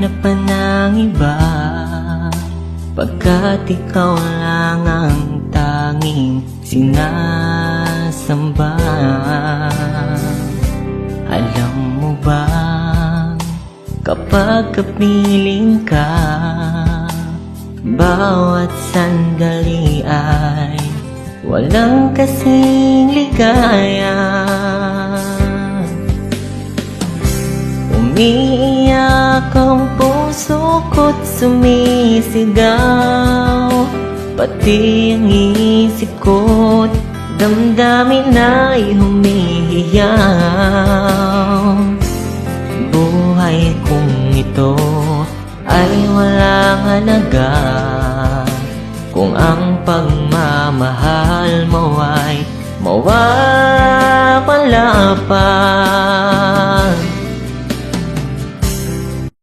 maghanap pa ng iba, pagkat ikaw lang ang tanging sinasamba. Alam mo ba, kapag kapiling ka, bawat sandali ay walang kasing ligaya. Umiiyak ang puso ko't sumisigaw, pati ang isip ko't damdamin ay humihiyaw. Buhay kong ito ay walang halaga kung ang pagmamahal mo ay mawawala pa.